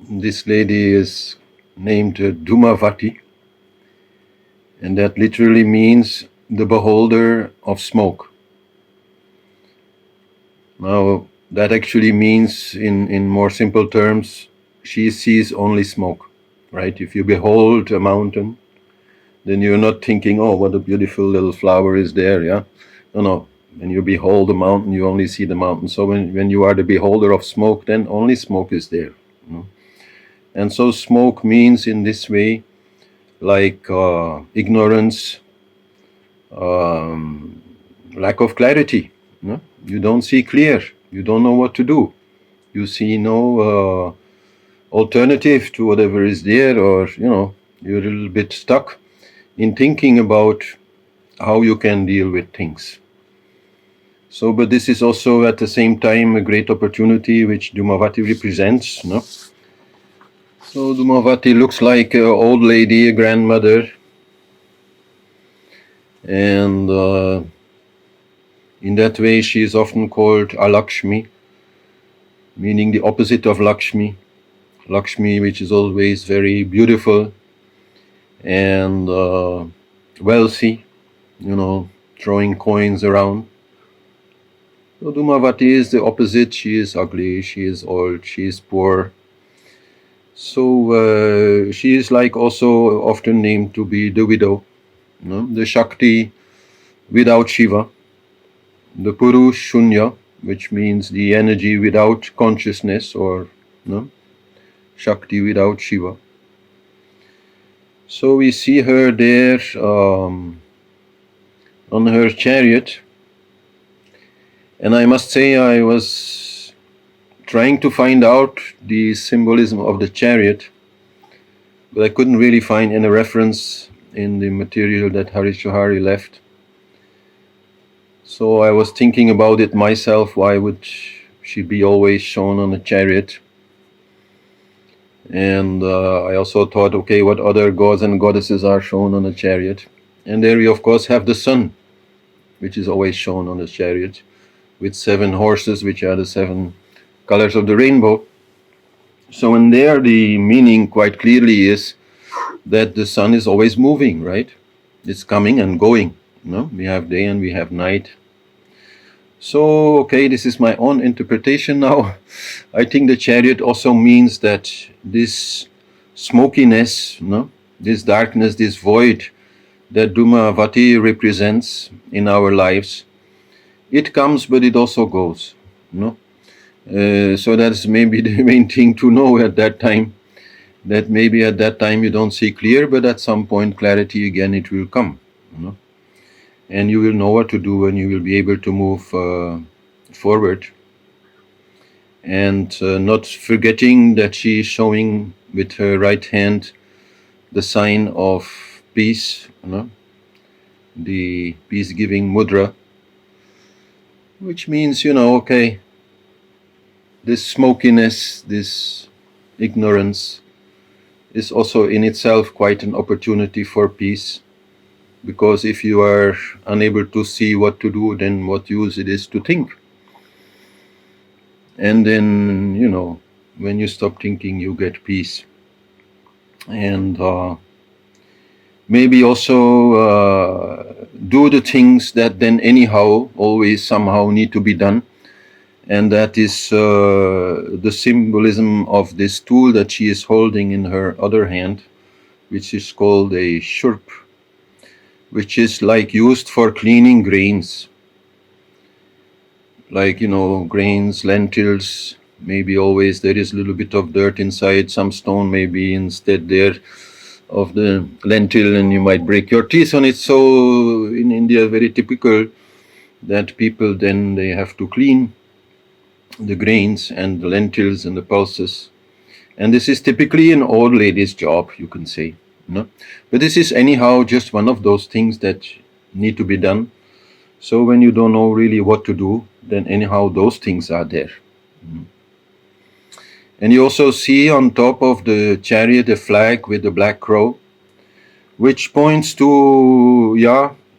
This lady is named Dhumavati, and that literally means the beholder of smoke. Now, that actually means, in more simple terms, she sees only smoke, right? If you behold a mountain, then you're not thinking, oh, what a beautiful little flower is there, yeah? No. When you behold the mountain, you only see the mountain. So when you are the beholder of smoke, then only smoke is there. And so smoke means in this way, like ignorance, lack of clarity. You don't see clear. You don't know what to do. You see no alternative to whatever is there, or you're a little bit stuck in thinking about how you can deal with things. So, but this is also at the same time a great opportunity which Dhumavati represents. So Dhumavati looks like an old lady, a grandmother, and in that way she is often called Alakshmi, meaning the opposite of Lakshmi. Lakshmi, which is always very beautiful and wealthy, throwing coins around. So Dhumavati is the opposite. She is ugly, she is old, she is poor. So she is like also often named to be the widow, the Shakti without Shiva, the Purush Shunya, which means the energy without consciousness, or Shakti without Shiva. So we see her there on her chariot, and I must say I was trying to find out the symbolism of the chariot, but I couldn't really find any reference in the material that Hari Chauhari left. So I was thinking about it myself. Why would she be always shown on a chariot? And I also thought, okay, what other gods and goddesses are shown on a chariot? And there we of course have the sun, which is always shown on the chariot, with 7 horses, which are the 7 colors of the rainbow. So in there the meaning quite clearly is that the sun is always moving, right? It's coming and going. We have day and we have night. So, okay, this is my own interpretation now. I think the chariot also means that this smokiness, this darkness, this void that Dhumavati represents in our lives, it comes but it also goes. So that's maybe the main thing to know at that time, that maybe at that time you don't see clear, but at some point clarity again, it will come. And you will know what to do, and you will be able to move forward. And not forgetting that she is showing with her right hand the sign of peace, the peace-giving mudra, which means, okay, this smokiness, this ignorance is also in itself quite an opportunity for peace. Because if you are unable to see what to do, then what use it is to think? And then, when you stop thinking, you get peace. And maybe also do the things that then anyhow, always somehow need to be done. And that is the symbolism of this tool that she is holding in her other hand, which is called a shurp, which is like used for cleaning grains. Like, grains, lentils, maybe always there is a little bit of dirt inside, some stone maybe instead there of the lentil, and you might break your teeth on it. So in India, very typical that people then they have to clean the grains and the lentils and the pulses. And this is typically an old lady's job, you can say. But this is anyhow just one of those things that need to be done. So when you don't know really what to do, then anyhow those things are there. And you also see on top of the chariot a flag with the black crow, which points to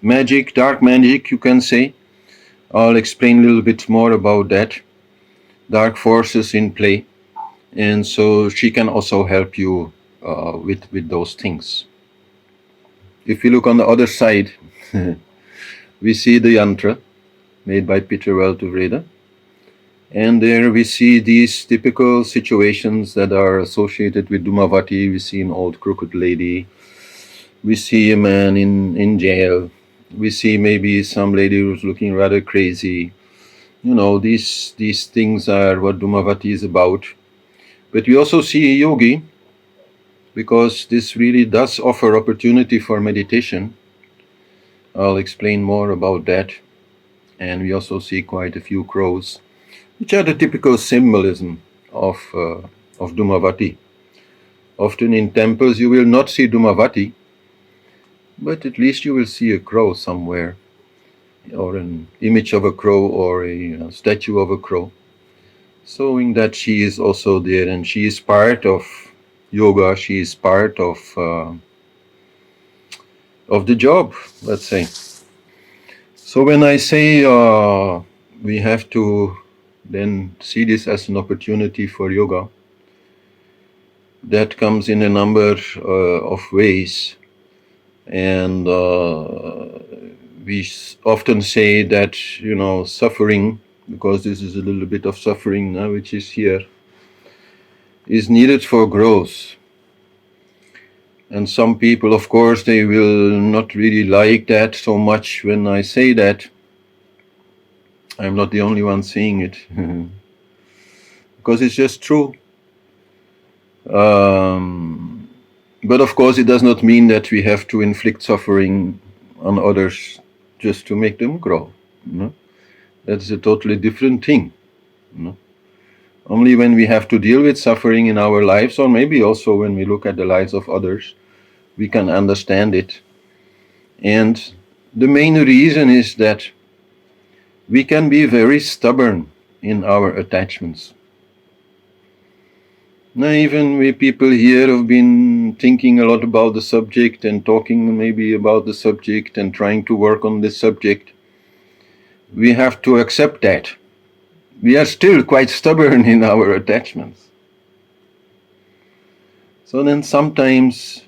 magic, dark magic, you can say. I'll explain a little bit more about that. Dark forces in play, and so she can also help you with those things. If you look on the other side, we see the yantra made by Peter Weltevrede, and there we see these typical situations that are associated with Dhumavati. We see an old crooked lady, we see a man in jail, we see maybe some lady who's looking rather crazy. You know, these things are what Dhumavati is about. But we also see a yogi, because this really does offer opportunity for meditation. I'll explain more about that. And we also see quite a few crows, which are the typical symbolism of Dhumavati. Often in temples you will not see Dhumavati, but at least you will see a crow somewhere, or an image of a crow, or a statue of a crow, showing that she is also there, and she is part of yoga, she is part of the job, let's say. So when I say we have to then see this as an opportunity for yoga, that comes in a number of ways. And we often say that, suffering, because this is a little bit of suffering now, which is here, is needed for growth. And some people, of course, they will not really like that so much when I say that. I'm not the only one saying it, because it's just true. But of course, it does not mean that we have to inflict suffering on others just to make them grow. That's a totally different thing. Only when we have to deal with suffering in our lives, or maybe also when we look at the lives of others, we can understand it. And the main reason is that we can be very stubborn in our attachments. Now, even we people here have been thinking a lot about the subject and talking maybe about the subject and trying to work on this subject. We have to accept that we are still quite stubborn in our attachments. So then sometimes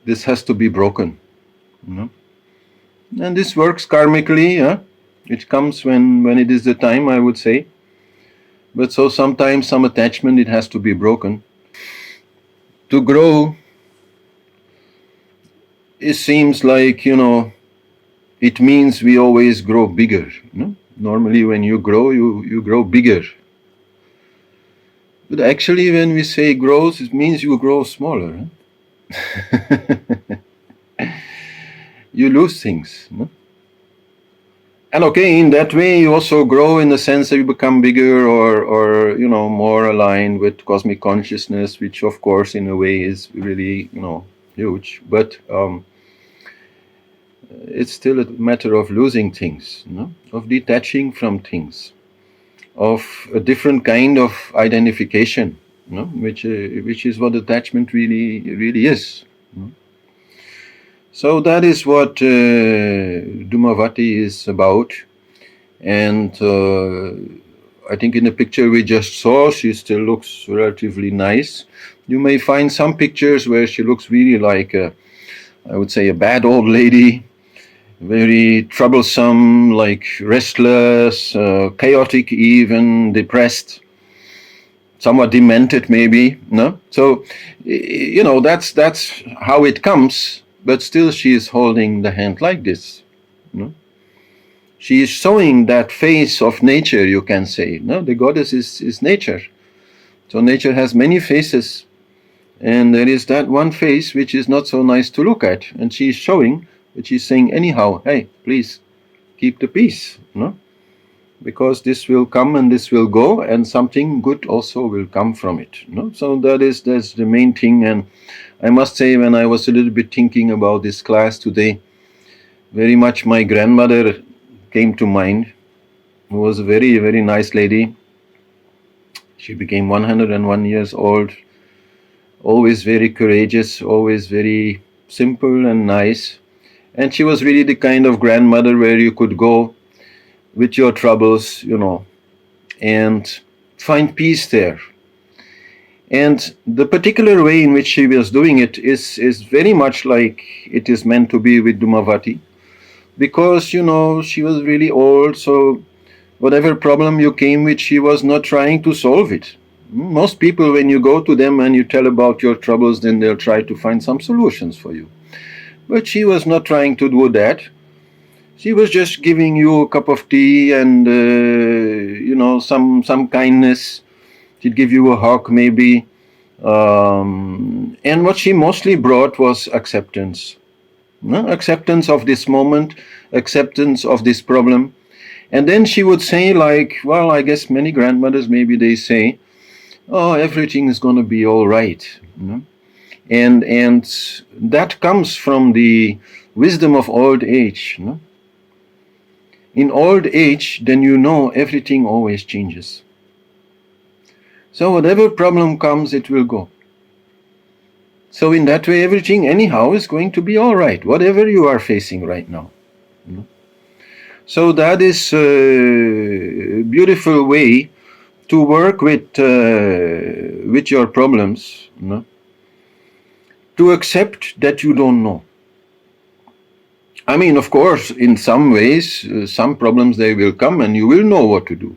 this has to be broken. And this works karmically. It comes when it is the time, I would say. But so sometimes some attachment, it has to be broken. To grow, it seems like, it means we always grow bigger. Normally when you grow, you grow bigger. But actually when we say growth, it means you grow smaller. You lose things. And okay, in that way you also grow in the sense that you become bigger, or more aligned with cosmic consciousness, which of course in a way is really huge. But it's still a matter of losing things, of detaching from things, of a different kind of identification, which is what attachment really is. So that is what Dhumavati is about. And I think in the picture we just saw, she still looks relatively nice. You may find some pictures where she looks really like, I would say, a bad old lady, very troublesome, like restless, chaotic even, depressed, somewhat demented maybe, no? So, that's how it comes. But still she is holding the hand like this. She is showing that face of nature, you can say. The goddess is nature. So nature has many faces. And there is that one face which is not so nice to look at. And she is showing, but she's saying anyhow, hey, please keep the peace. Because this will come and this will go, and something good also will come from it. So that's the main thing. And I must say, when I was a little bit thinking about this class today, very much my grandmother came to mind, who was a very, very nice lady. She became 101 years old, always very courageous, always very simple and nice. And she was really the kind of grandmother where you could go with your troubles, and find peace there. And the particular way in which she was doing it is very much like it is meant to be with Dhumavati, because she was really old, so whatever problem you came with, she was not trying to solve it. Most people, when you go to them and you tell about your troubles, then they'll try to find some solutions for you. But she was not trying to do that. She was just giving you a cup of tea and some kindness. She'd give you a hug maybe, and what she mostly brought was acceptance. Acceptance of this moment, acceptance of this problem. And then she would say, like, well, I guess many grandmothers, maybe they say, oh, everything is going to be all right. And that comes from the wisdom of old age. In old age, then everything always changes. So whatever problem comes, it will go. So in that way, everything anyhow is going to be all right, whatever you are facing right now. So that is a beautiful way to work with your problems, to accept that you don't know. I mean, of course, in some ways, some problems they will come and you will know what to do.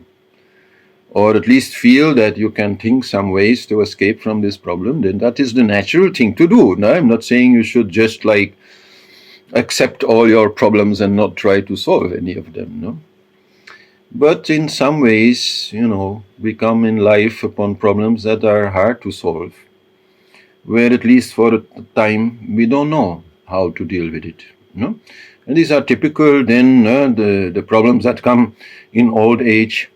Or at least feel that you can think some ways to escape from this problem, then that is the natural thing to do. Now, I'm not saying you should just accept all your problems and not try to solve any of them, But in some ways, we come in life upon problems that are hard to solve, where at least for a time we don't know how to deal with it, And these are typical then, the problems that come in old age,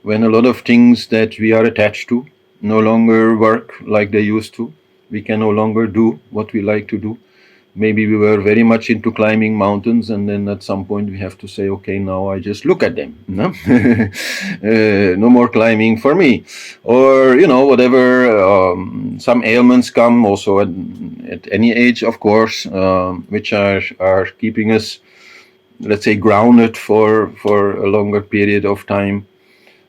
when a lot of things that we are attached to no longer work like they used to. We can no longer do what we like to do. Maybe we were very much into climbing mountains, and then at some point we have to say, okay, now I just look at them. No, no more climbing for me. Or, whatever, some ailments come also at any age, of course, which are keeping us, let's say, grounded for a longer period of time.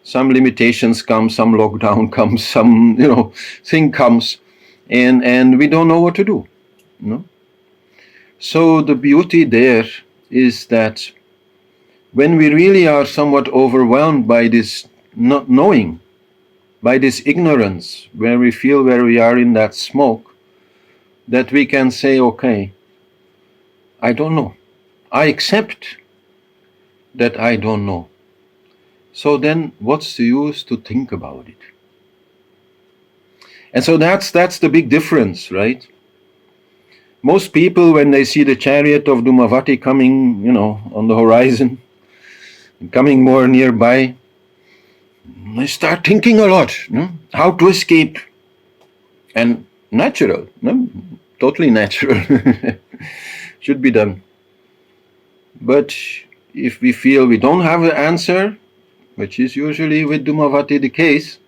Some limitations come, some lockdown comes, some thing comes, and we don't know what to do. So the beauty there is that when we really are somewhat overwhelmed by this not knowing, by this ignorance, where we are in that smoke, that we can say, okay, I don't know. I accept that I don't know. So then what's the use to think about it? And so that's the big difference, right? Most people, when they see the chariot of Dhumavati coming, on the horizon, coming more nearby, they start thinking a lot, how to escape. And natural, totally natural, should be done. But if we feel we don't have the answer, which is usually with Dhumavati the case,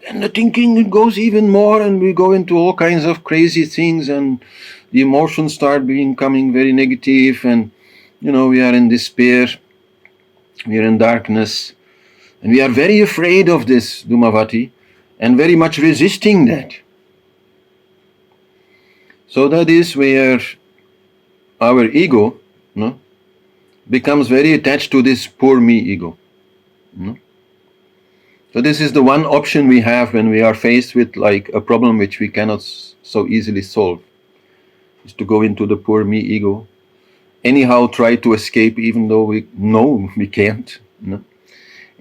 and the thinking goes even more, and we go into all kinds of crazy things, and the emotions start becoming very negative, and we are in despair, we are in darkness, and we are very afraid of this Dhumavati, and very much resisting that. So that is where our ego becomes very attached to this poor me ego. So this is the one option we have when we are faced with a problem which we cannot so easily solve, is to go into the poor me ego, anyhow try to escape even though we know we can't,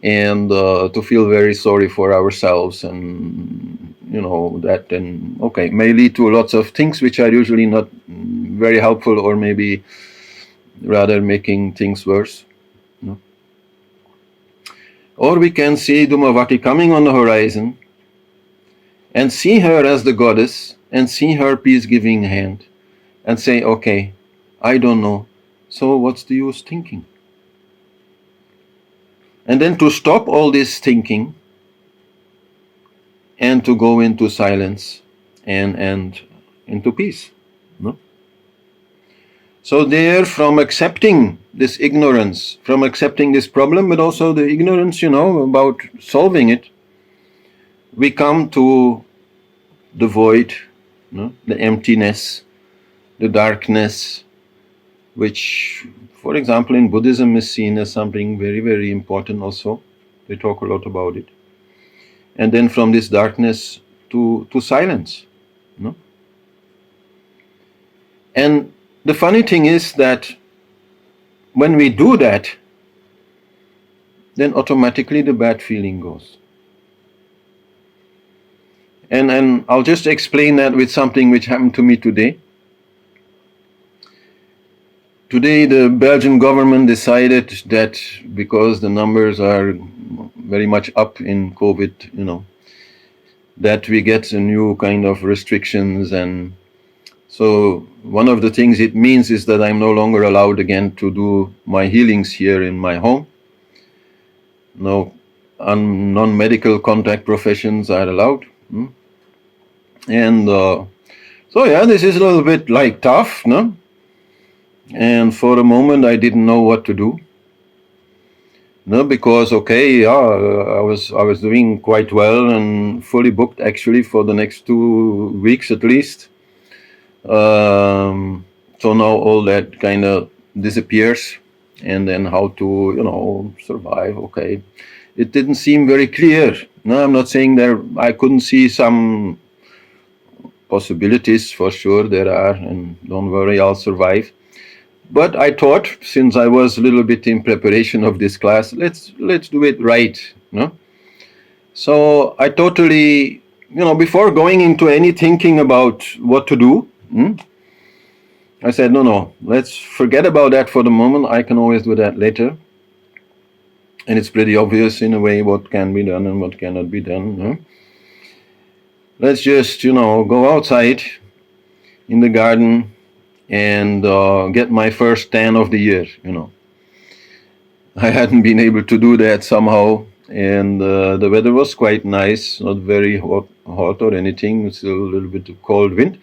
and to feel very sorry for ourselves, and that then may lead to lots of things which are usually not very helpful, or maybe rather making things worse. Or we can see Dhumavati coming on the horizon and see her as the goddess and see her peace-giving hand and say, okay, I don't know, so what's the use thinking? And then to stop all this thinking and to go into silence and into peace. So there, from accepting this ignorance, from accepting this problem, but also the ignorance, about solving it, we come to the void, the emptiness, the darkness, which, for example, in Buddhism is seen as something very, very important also. They talk a lot about it. And then from this darkness to silence. And the funny thing is that when we do that, then automatically the bad feeling goes. And I'll just explain that with something which happened to me today. Today, the Belgian government decided that because the numbers are very much up in COVID, that we get a new kind of restrictions. And so one of the things it means is that I'm no longer allowed again to do my healings here in my home. No non-medical contact professions are allowed. And so yeah, this is a little bit like tough, no? And for a moment I didn't know what to do. No, because I was doing quite well and fully booked actually for the next 2 weeks at least. So now all that kind of disappears, and then how to survive. Okay, it didn't seem very clear. No, I'm not saying I couldn't see some possibilities. For sure there are, and don't worry, I'll survive. But I thought, since I was a little bit in preparation of this class, let's do it right, no? So I totally, before going into any thinking about what to do, I said, no, let's forget about that for the moment. I can always do that later. And it's pretty obvious in a way what can be done and what cannot be done. No? Let's just, go outside in the garden and get my first tan of the year, I hadn't been able to do that somehow, and the weather was quite nice, not very hot or anything, it's still a little bit of cold wind,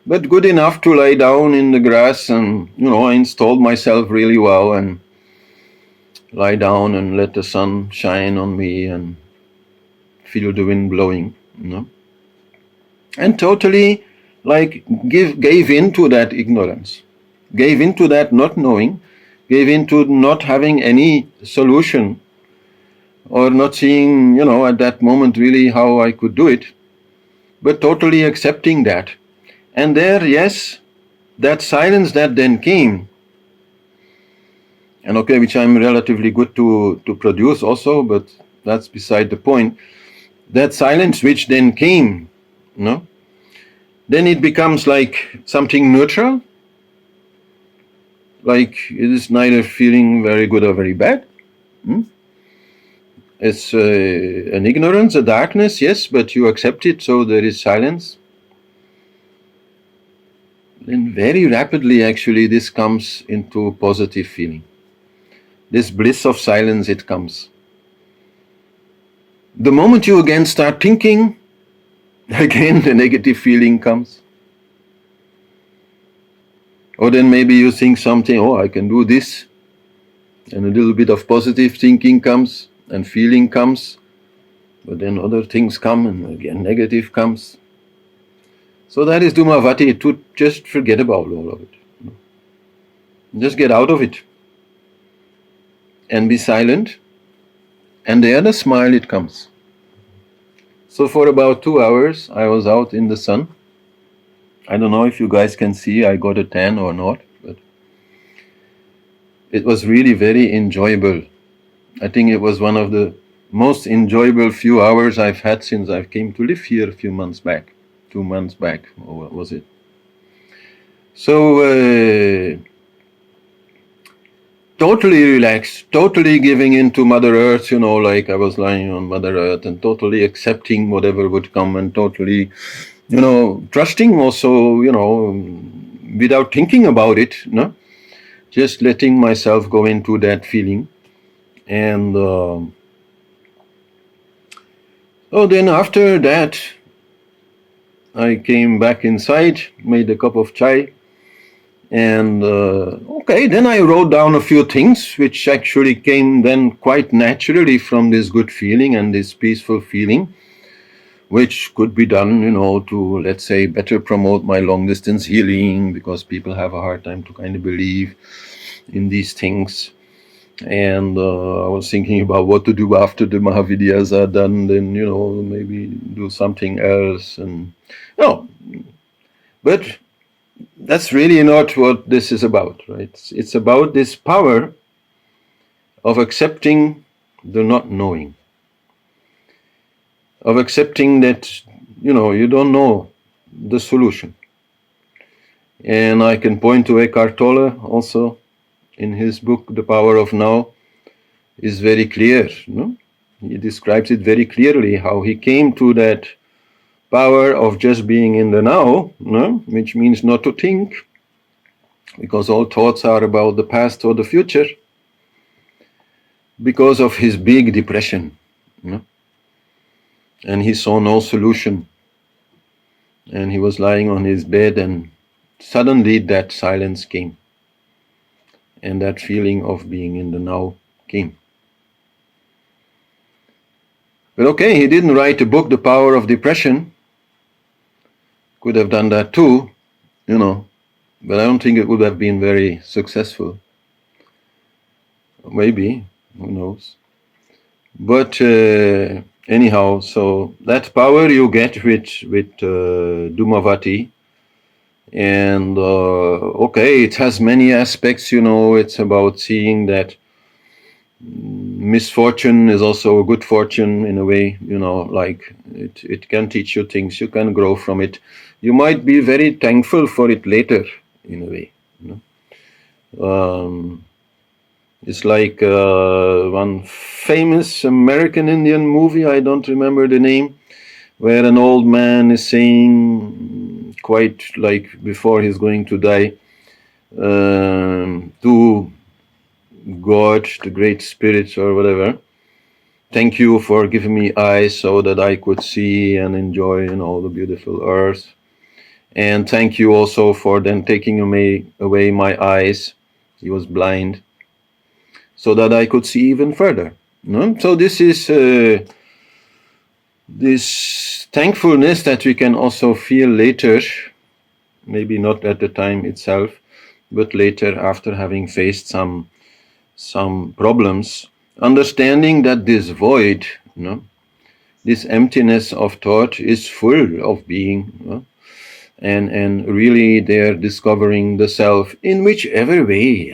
but good enough to lie down in the grass. And, I installed myself really well and lie down and let the sun shine on me and feel the wind blowing, and totally gave into that ignorance, gave into that not knowing, gave into not having any solution, or not seeing, at that moment really how I could do it, but totally accepting that. And there, yes, that silence that then came, and which I'm relatively good to produce also, but that's beside the point. That silence which then came, then it becomes like something neutral, like it is neither feeling very good or very bad. It's an ignorance, a darkness, yes, but you accept it, so there is silence. Then very rapidly, actually, this comes into positive feeling. This bliss of silence, it comes. The moment you again start thinking, again the negative feeling comes. Or then maybe you think something, I can do this, and a little bit of positive thinking comes and feeling comes, but then other things come and again negative comes. So that is Dhumavati, to just forget about all of it. Just get out of it and be silent, and there the smile, it comes. So for about 2 hours I was out in the sun. I don't know if you guys can see I got a tan or not, but it was really very enjoyable. I think it was one of the most enjoyable few hours I've had since I came to live here a few months back. 2 months back, or what was it? So totally relaxed, totally giving into Mother Earth, like I was lying on Mother Earth and totally accepting whatever would come, and totally, trusting also, without thinking about it, just letting myself go into that feeling. And then after that, I came back inside, made a cup of chai, And okay, then I wrote down a few things which actually came then quite naturally from this good feeling and this peaceful feeling, which could be done, to, let's say, better promote my long distance healing, because people have a hard time to kind of believe in these things. And I was thinking about what to do after the Mahavidyas are done, then, maybe do something else. And no, but that's really not what this is about, right? It's about this power of accepting the not knowing, of accepting that, you don't know the solution. And I can point to Eckhart Tolle also in his book, The Power of Now, is very clear. No? He describes it very clearly how he came to that power of just being in the now, no? Which means not to think, because all thoughts are about the past or the future, because of his big depression. No? And he saw no solution. And he was lying on his bed, and suddenly that silence came. And that feeling of being in the now came. But okay, he didn't write a book, The Power of Depression. Could have done that too, but I don't think it would have been very successful. Maybe, who knows. But anyhow, so that power you get with Dhumavati, and okay, it has many aspects, it's about seeing that misfortune is also a good fortune in a way, like it can teach you things, you can grow from it. You might be very thankful for it later, in a way. It's like one famous American Indian movie, I don't remember the name, where an old man is saying, quite like before he's going to die, to God, the Great Spirit or whatever, thank you for giving me eyes so that I could see and enjoy, the beautiful earth. And thank you also for then taking away my eyes. He was blind, so that I could see even further. So this is this thankfulness that we can also feel later, maybe not at the time itself, but later after having faced some problems, understanding that this void, this emptiness of thought is full of being, and really they're discovering the self in whichever way.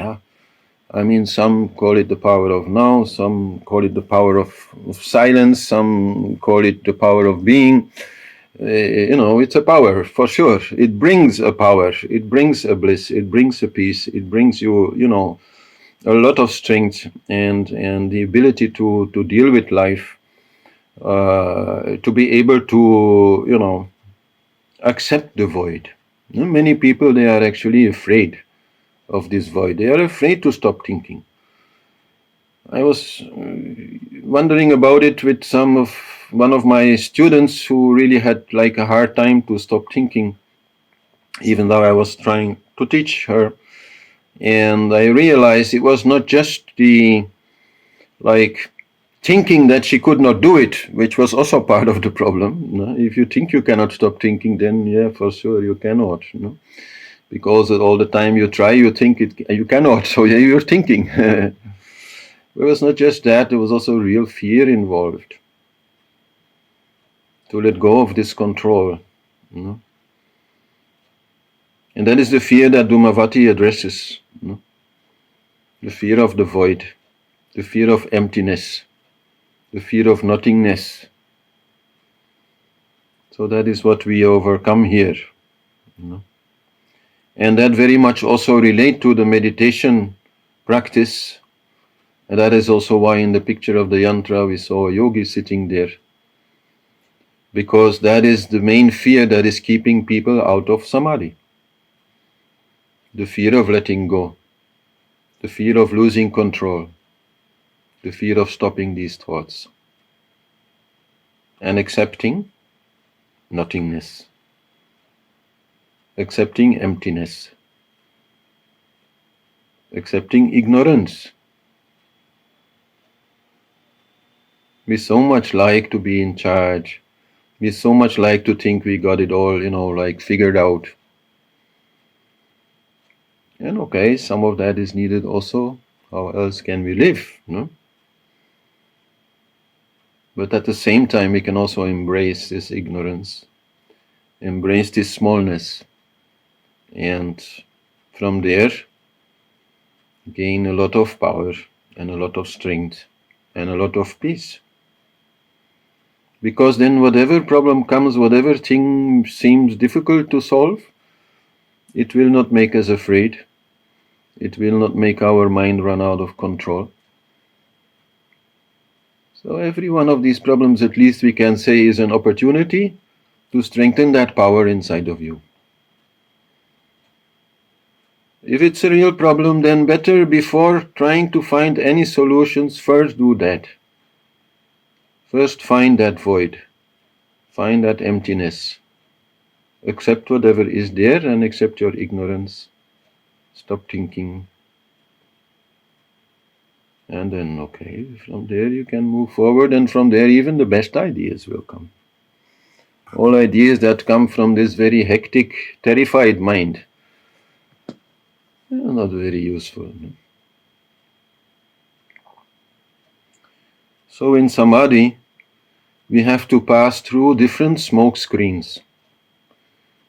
I mean, some call it the power of now, some call it the power of silence, some call it the power of being. It's a power for sure. It brings a power, it brings a bliss, it brings a peace, it brings you, a lot of strength and the ability to deal with life, to be able to, accept the void. Many people, they are actually afraid of this void. They are afraid to stop thinking. I was wondering about it with one of my students who really had like a hard time to stop thinking, even though I was trying to teach her. And I realized it was not just the like thinking that she could not do it, which was also part of the problem. If you think you cannot stop thinking, then yeah, for sure you cannot. Because all the time you try, you think you cannot. So yeah, you're thinking. It was not just that, there was also real fear involved. To let go of this control. And that is the fear that Dhumavati addresses. The fear of the void, the fear of emptiness, the fear of nothingness. So that is what we overcome here. And that very much also relate to the meditation practice. And that is also why in the picture of the yantra we saw a yogi sitting there. Because that is the main fear that is keeping people out of samadhi. The fear of letting go, the fear of losing control, the fear of stopping these thoughts, and accepting nothingness, accepting emptiness. accepting ignorance. We so much like to be in charge. We so much like to think we got it all, like figured out. And okay, some of that is needed also. How else can we live? No? But at the same time, we can also embrace this ignorance, embrace this smallness, and from there gain a lot of power and a lot of strength and a lot of peace. Because then whatever problem comes, whatever thing seems difficult to solve, it will not make us afraid. It will not make our mind run out of control. So every one of these problems, at least we can say, is an opportunity to strengthen that power inside of you. If it's a real problem, then better, before trying to find any solutions, first do that. First find that void. Find that emptiness. Accept whatever is there and accept your ignorance. Stop thinking. And then, okay, from there you can move forward, and from there even the best ideas will come. All ideas that come from this very hectic, terrified mind are not very useful. No? So in Samadhi, we have to pass through different smoke screens.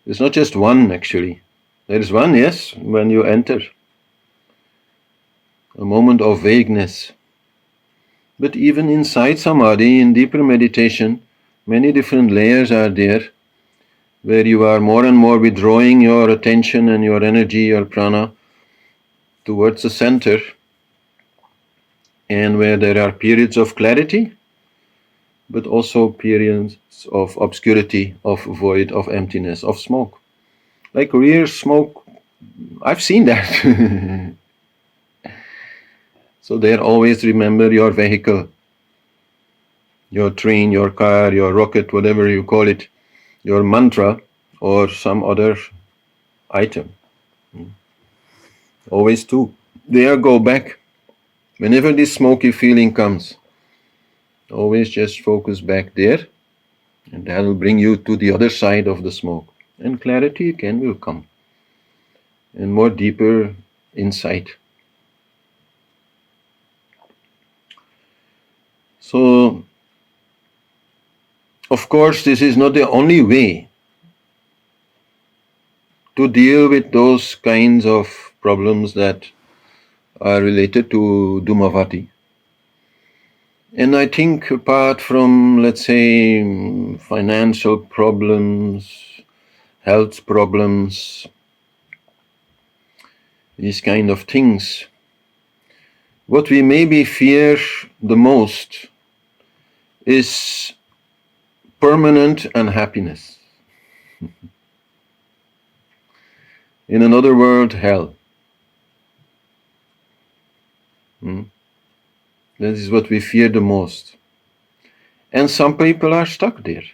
There's not just one, actually. There is one, yes, when you enter. A moment of vagueness. But even inside Samadhi, in deeper meditation, many different layers are there, where you are more and more withdrawing your attention and your energy, your prana, towards the center, and where there are periods of clarity, but also periods of obscurity, of void, of emptiness, of smoke. Like real smoke, I've seen that. So there, always remember your vehicle, your train, your car, your rocket, whatever you call it, your mantra or some other item. Always two. There, go back. Whenever this smoky feeling comes, always just focus back there, and that will bring you to the other side of the smoke. And clarity again will come, and more deeper insight. So, of course, this is not the only way to deal with those kinds of problems that are related to Dhumavati. And I think apart from, let's say, financial problems, health problems, these kind of things, what we maybe fear the most is permanent unhappiness. In another word, hell. That is what we fear the most. And some people are stuck there.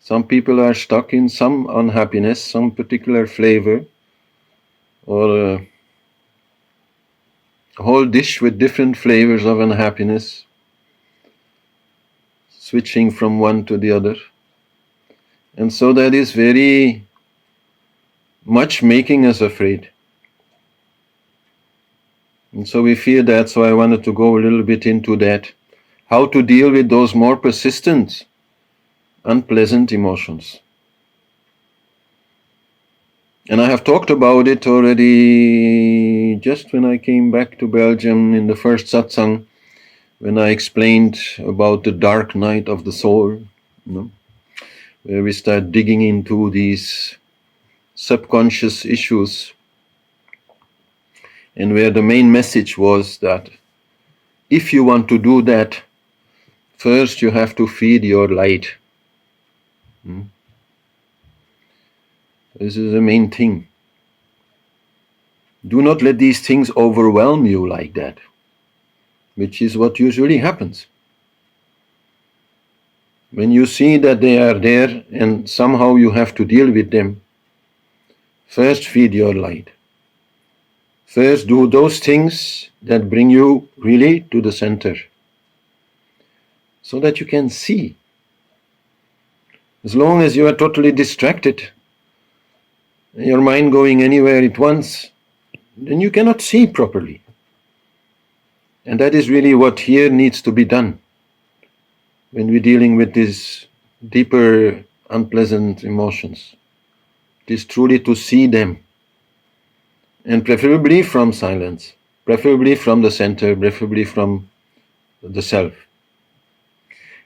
Some people are stuck in some unhappiness, some particular flavor, or a whole dish with different flavors of unhappiness, switching from one to the other. And so that is very much making us afraid. And so we fear that, so I wanted to go a little bit into that. How to deal with those more persistent, unpleasant emotions. And I have talked about it already just when I came back to Belgium in the first satsang, when I explained about the dark night of the soul, where we start digging into these subconscious issues, and where the main message was that if you want to do that, first you have to feed your light. This is the main thing. Do not let these things overwhelm you like that, which is what usually happens. When you see that they are there and somehow you have to deal with them, first feed your light. First, do those things that bring you really to the center, so that you can see. As long as you are totally distracted, your mind going anywhere at once, then you cannot see properly. And that is really what here needs to be done when we're dealing with these deeper, unpleasant emotions. It is truly to see them, and preferably from silence, preferably from the center, preferably from the self.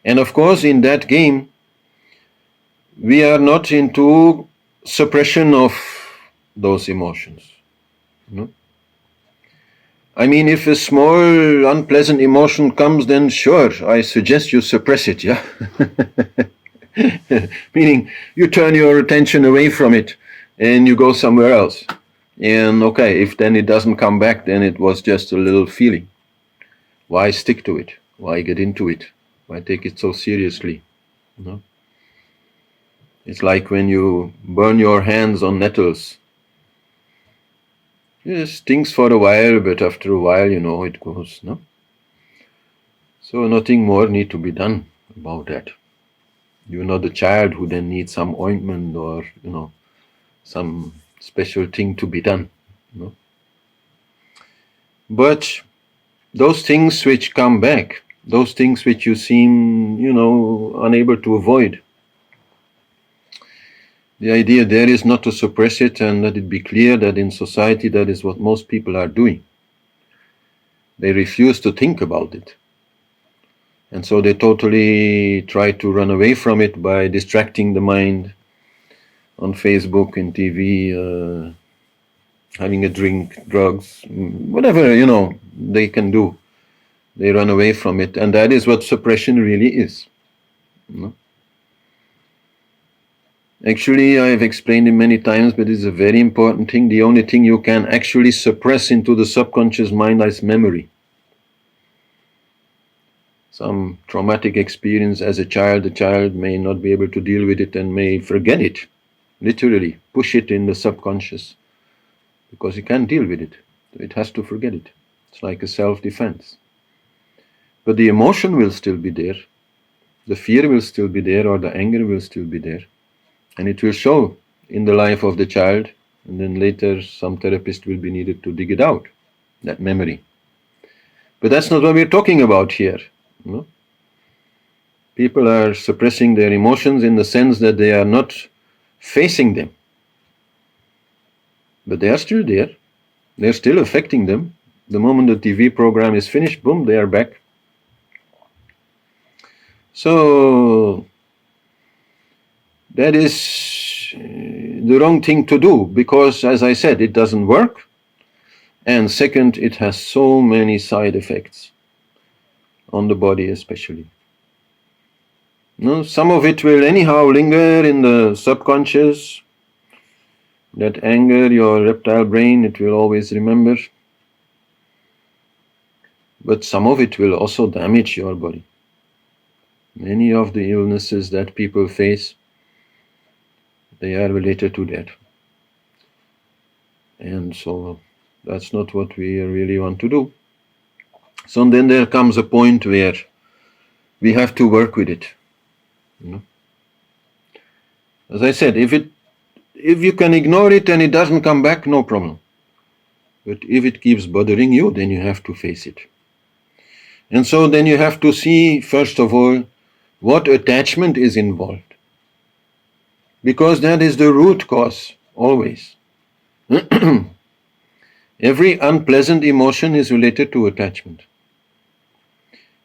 And of course, in that game, we are not into suppression of those emotions. No? I mean, if a small unpleasant emotion comes, then sure, I suggest you suppress it, yeah? Meaning, you turn your attention away from it and you go somewhere else. And okay, if then it doesn't come back, then it was just a little feeling. Why stick to it? Why get into it? Why take it so seriously? No? It's like when you burn your hands on nettles. It stings for a while, but after a while, it goes, no? So nothing more need to be done about that. You're not a child who then needs some ointment or, some special thing to be done. No? But those things which come back, those things which you seem, unable to avoid, the idea there is not to suppress it, and let it be clear that in society that is what most people are doing. They refuse to think about it. And so they totally try to run away from it by distracting the mind on Facebook and TV, having a drink, drugs, whatever, they can do. They run away from it, and that is what suppression really is. Actually, I have explained it many times, but it's a very important thing. The only thing you can actually suppress into the subconscious mind is memory. Some traumatic experience as a child, the child may not be able to deal with it and may forget it, literally push it in the subconscious, because he can't deal with it. So it has to forget it. It's like a self-defense. But the emotion will still be there. The fear will still be there, or the anger will still be there. And it will show in the life of the child, and then later some therapist will be needed to dig it out, that memory. But that's not what we're talking about here. No? People are suppressing their emotions in the sense that they are not facing them. But they are still there. They're still affecting them. The moment the TV program is finished, boom, they are back. So that is the wrong thing to do, because, as I said, it doesn't work. And second, it has so many side effects on the body especially. Some of it will anyhow linger in the subconscious. That anger, your reptile brain, it will always remember. But some of it will also damage your body. Many of the illnesses that people face, they are related to that. And so that's not what we really want to do. So then there comes a point where we have to work with it. As I said, if you can ignore it and it doesn't come back, no problem. But if it keeps bothering you, then you have to face it. And so then you have to see, first of all, what attachment is involved. Because that is the root cause, always. Every unpleasant emotion is related to attachment.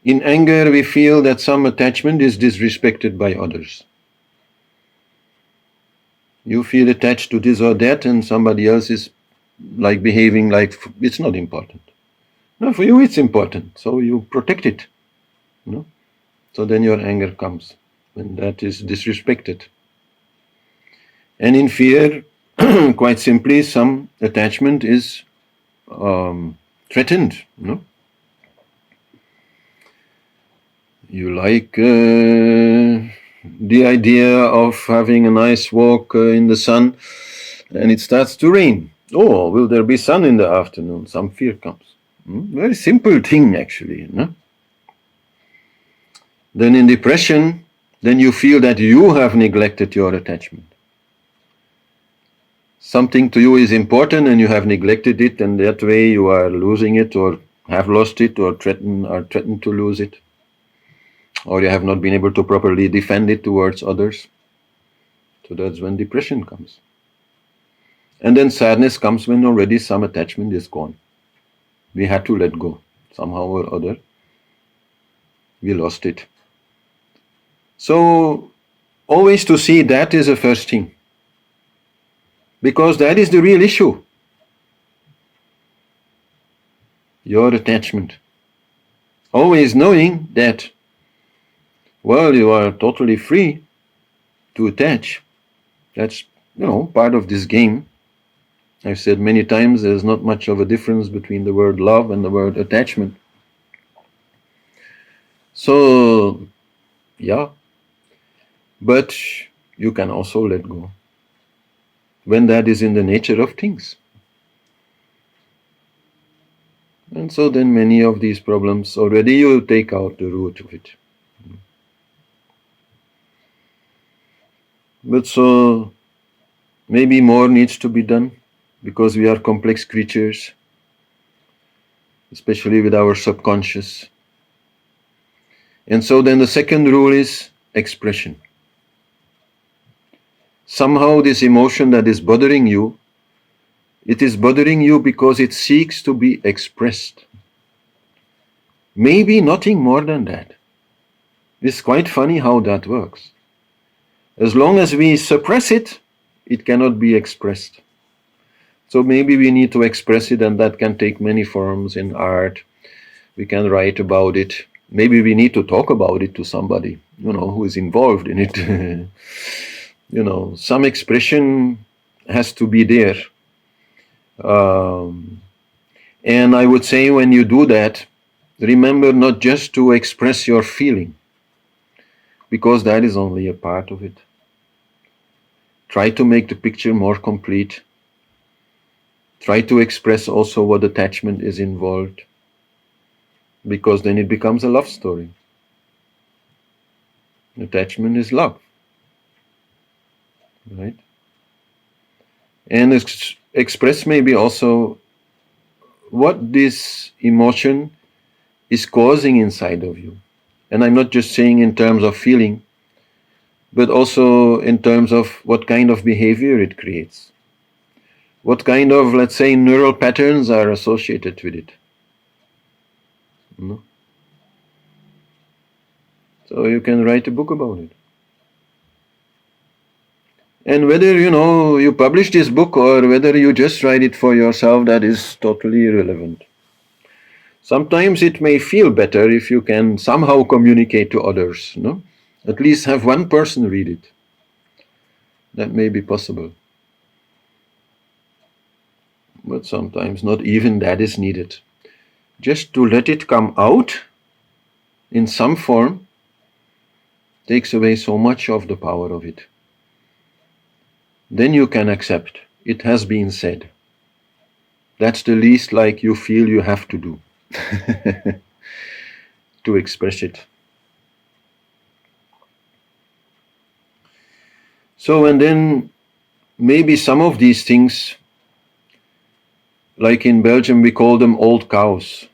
In anger, we feel that some attachment is disrespected by others. You feel attached to this or that, and somebody else is behaving like it's not important. No, for you it's important, so you protect it. So then your anger comes when that is disrespected. And in fear, quite simply, some attachment is threatened. You like the idea of having a nice walk in the sun, and it starts to rain. Oh, will there be sun in the afternoon? Some fear comes. Very simple thing actually. No? Then in depression, then you feel that you have neglected your attachment. Something to you is important and you have neglected it, and that way you are losing it or have lost it or threatened to lose it, or you have not been able to properly defend it towards others. So that's when depression comes. And then sadness comes when already some attachment is gone. We had to let go somehow or other. We lost it. So always to see that is the first thing, because that is the real issue. Your attachment. Always knowing that, well, you are totally free to attach. That's, part of this game. I've said many times there's not much of a difference between the word love and the word attachment. So, yeah. But you can also let go when that is in the nature of things. And so then many of these problems, already you take out the root of it. But so maybe more needs to be done, because we are complex creatures, especially with our subconscious. And so then the second rule is expression. Somehow this emotion that is bothering you, it is bothering you because it seeks to be expressed. Maybe nothing more than that. It's quite funny how that works. As long as we suppress it, it cannot be expressed. So maybe we need to express it, and that can take many forms in art. We can write about it. Maybe we need to talk about it to somebody, who is involved in it. Some expression has to be there. And I would say when you do that, remember not just to express your feeling, because that is only a part of it. Try to make the picture more complete. Try to express also what attachment is involved, because then it becomes a love story. Attachment is love, right? And express maybe also what this emotion is causing inside of you. And I'm not just saying in terms of feeling, but also in terms of what kind of behavior it creates. What kind of, let's say, neural patterns are associated with it. So you can write a book about it. And whether, you publish this book or whether you just write it for yourself, that is totally irrelevant. Sometimes it may feel better if you can somehow communicate to others, At least have one person read it. That may be possible. But sometimes not even that is needed. Just to let it come out in some form takes away so much of the power of it. Then you can accept it has been said. That's the least like you feel you have to do to express it. So, and then maybe some of these things, like in Belgium we call them old cows.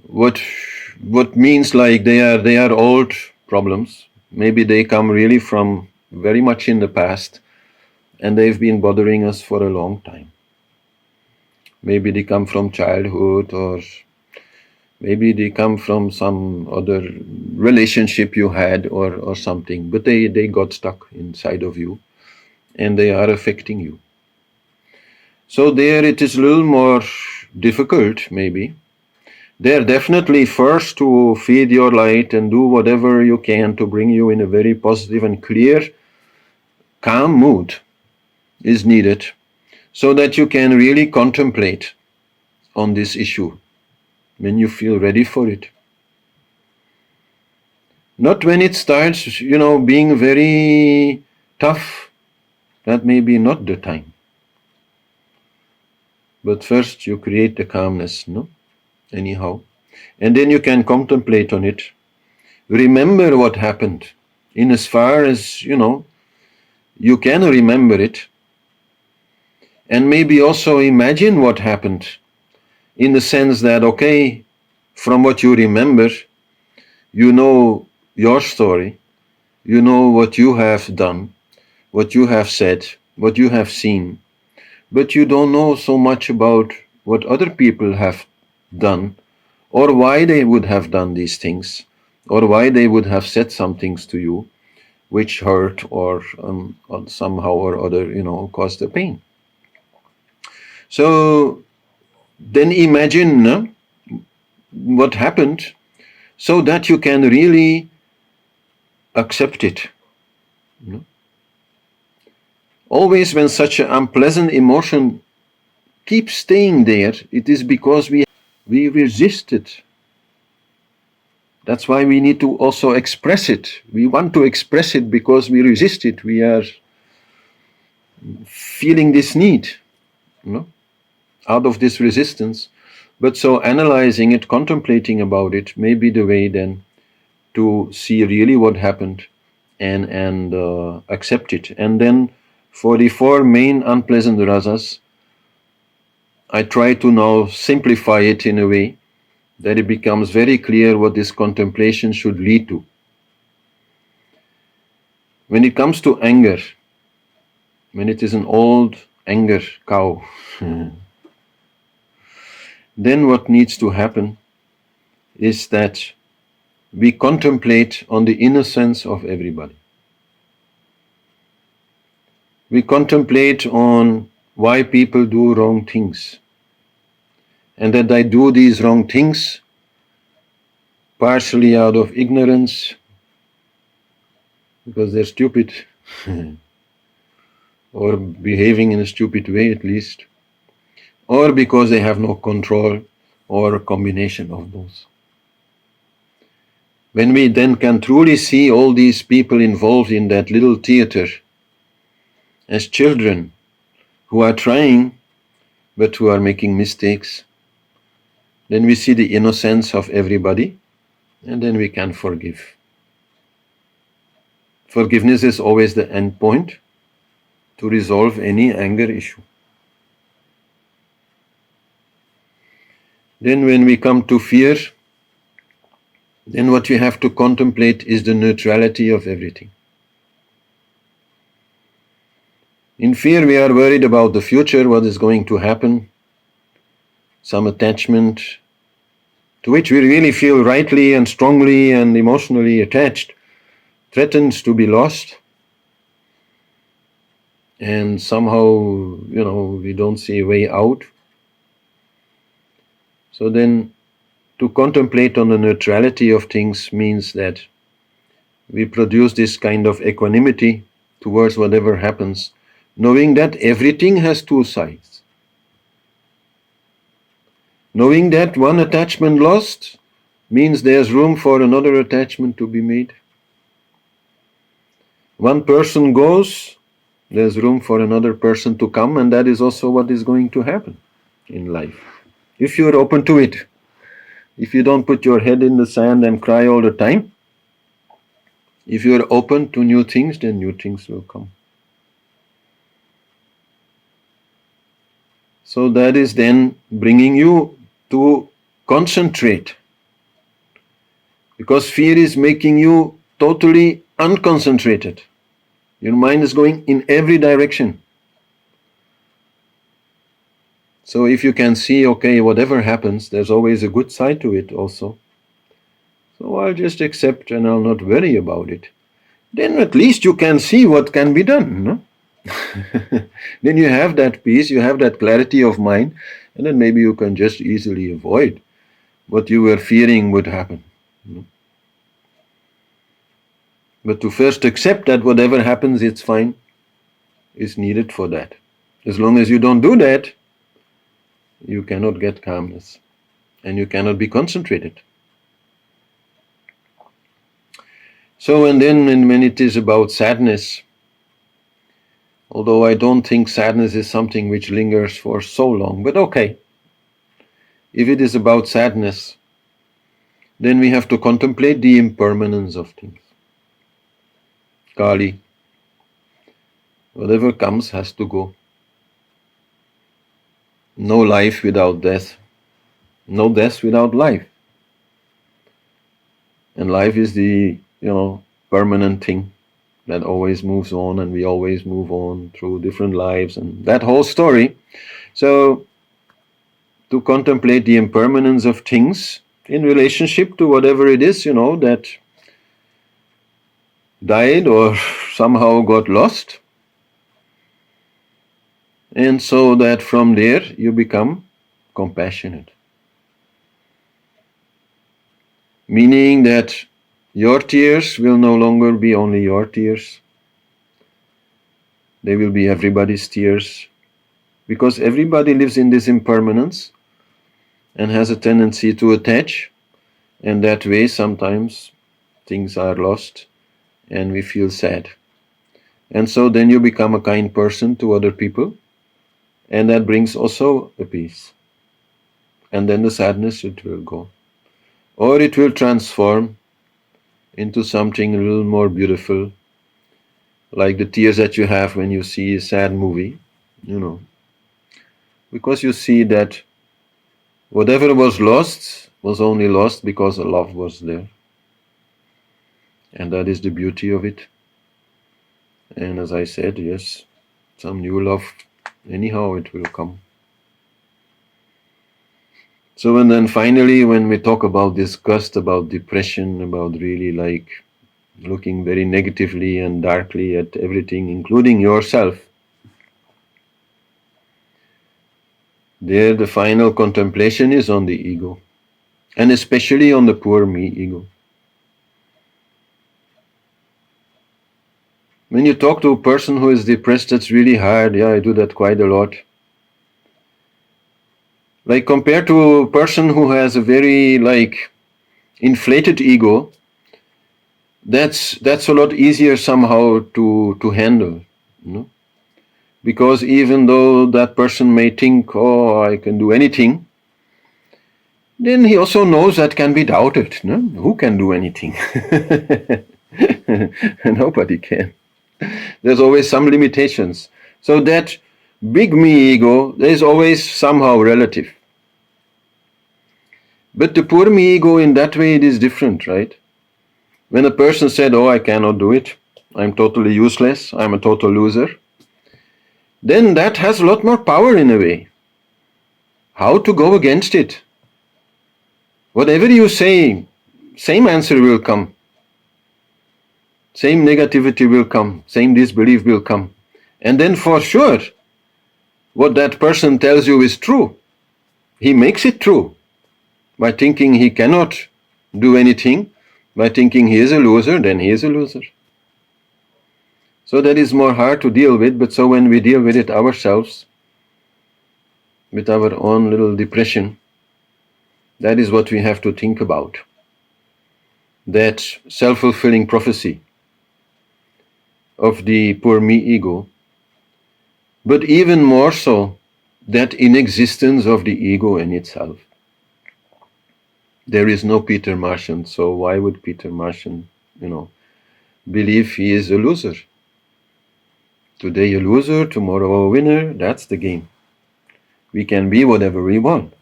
What means like they are old problems. Maybe they come really from very much in the past, and they've been bothering us for a long time. Maybe they come from childhood, or maybe they come from some other relationship you had or something, but they got stuck inside of you and they are affecting you. So there it is a little more difficult, maybe. There definitely first to feed your light and do whatever you can to bring you in a very positive and clear, calm mood is needed, so that you can really contemplate on this issue when you feel ready for it. Not when it starts, being very tough. That may be not the time. But first you create the calmness, no? Anyhow. And then you can contemplate on it. Remember what happened. In as far as, you can remember it. And maybe also imagine what happened. In the sense that, okay, from what you remember, you know your story. You know what you have done, what you have said, what you have seen. But you don't know so much about what other people have done, or why they would have done these things, or why they would have said some things to you which hurt or somehow or other, caused the pain. So then imagine what happened so that you can really accept it. Always when such an unpleasant emotion keeps staying there, it is because we resist it. That's why we need to also express it. We want to express it because we resist it. We are feeling this need, out of this resistance. But so analyzing it, contemplating about it, may be the way then to see really what happened and accept it. And then for the four main unpleasant rasas, I try to now simplify it in a way that it becomes very clear what this contemplation should lead to. When it comes to anger, when it is an old anger cow, then what needs to happen is that we contemplate on the innocence of everybody. We contemplate on why people do wrong things, and that they do these wrong things partially out of ignorance, because they're stupid, or behaving in a stupid way at least, or because they have no control, or a combination of both. When we then can truly see all these people involved in that little theater as children who are trying but who are making mistakes, then we see the innocence of everybody, and then we can forgive. Forgiveness is always the end point to resolve any anger issue. Then when we come to fear, then what we have to contemplate is the neutrality of everything. In fear, we are worried about the future, what is going to happen, some attachment to which we really feel rightly and strongly and emotionally attached, threatens to be lost. And somehow, we don't see a way out. So then, to contemplate on the neutrality of things means that we produce this kind of equanimity towards whatever happens, knowing that everything has two sides. Knowing that one attachment lost means there's room for another attachment to be made. One person goes, there's room for another person to come, and that is also what is going to happen in life. If you're open to it, if you don't put your head in the sand and cry all the time, if you're open to new things, then new things will come. So that is then bringing you to concentrate. Because fear is making you totally unconcentrated. Your mind is going in every direction. So if you can see, okay, whatever happens, there's always a good side to it also. So I'll just accept and I'll not worry about it. Then at least you can see what can be done, no? Then you have that peace, you have that clarity of mind, and then maybe you can just easily avoid what you were fearing would happen. But to first accept that whatever happens, it's fine, is needed for that. As long as you don't do that, you cannot get calmness, and you cannot be concentrated. So, and then when it is about sadness, Although I don't think sadness is something which lingers for so long. But okay, if it is about sadness, then we have to contemplate the impermanence of things. Kali, whatever comes has to go. No life without death. No death without life. And life is the, permanent thing that always moves on, and we always move on through different lives and that whole story. So, to contemplate the impermanence of things in relationship to whatever it is, that died or somehow got lost. And so that from there you become compassionate. Meaning that your tears will no longer be only your tears. They will be everybody's tears. Because everybody lives in this impermanence and has a tendency to attach. And that way sometimes things are lost and we feel sad. And so then you become a kind person to other people. And that brings also a peace. And then the sadness, it will go. Or it will transform into something a little more beautiful, like the tears that you have when you see a sad movie, because you see that whatever was lost was only lost because a love was there. And that is the beauty of it. And as I said, yes, some new love, anyhow it will come. So, and then finally, when we talk about disgust, about depression, about really like looking very negatively and darkly at everything, including yourself, there the final contemplation is on the ego, and especially on the poor me ego. When you talk to a person who is depressed, that's really hard. Yeah, I do that quite a lot. Like compared to a person who has a very inflated ego, that's a lot easier somehow to handle, because even though that person may think, oh, I can do anything, then he also knows that can be doubted. No? Who can do anything? Nobody can. There's always some limitations. So that big me ego is always somehow relative. But the poor me ego, in that way, it is different, right? When a person said, oh, I cannot do it, I'm totally useless, I'm a total loser, then that has a lot more power in a way. How to go against it? Whatever you say, same answer will come. Same negativity will come, same disbelief will come. And then for sure, what that person tells you is true. He makes it true by thinking he cannot do anything, by thinking he is a loser, then he is a loser. So that is more hard to deal with, but so when we deal with it ourselves, with our own little depression, that is what we have to think about. That self-fulfilling prophecy of the poor me ego, but even more so, that inexistence of the ego in itself. There is no Peter Martian, so why would Peter Martian, believe he is a loser? Today a loser, tomorrow a winner, that's the game. We can be whatever we want.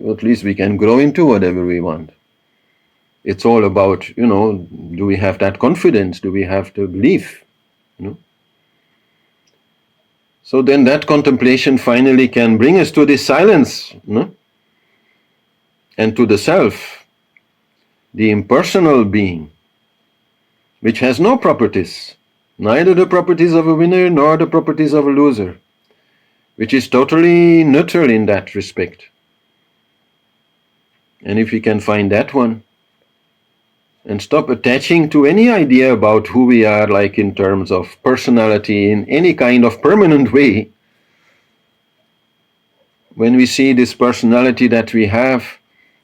At least we can grow into whatever we want. It's all about, do we have that confidence? Do we have the belief? So then that contemplation finally can bring us to this silence, and to the self, the impersonal being, which has no properties, neither the properties of a winner nor the properties of a loser, which is totally neutral in that respect. And if we can find that one, and stop attaching to any idea about who we are, like in terms of personality, in any kind of permanent way, when we see this personality that we have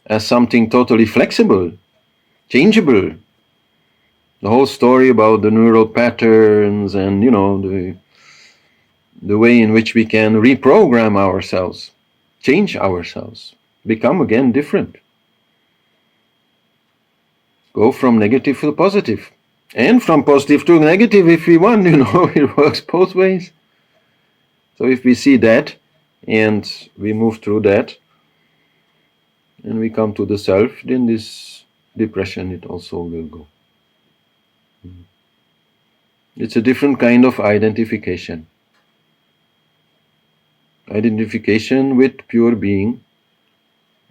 as something totally flexible, changeable, the whole story about the neural patterns and, the the way in which we can reprogram ourselves, change ourselves, become again different. Go from negative to positive. And from positive to negative if we want, it works both ways. So if we see that and we move through that and we come to the self, then this depression, it also will go. It's a different kind of identification. Identification with pure being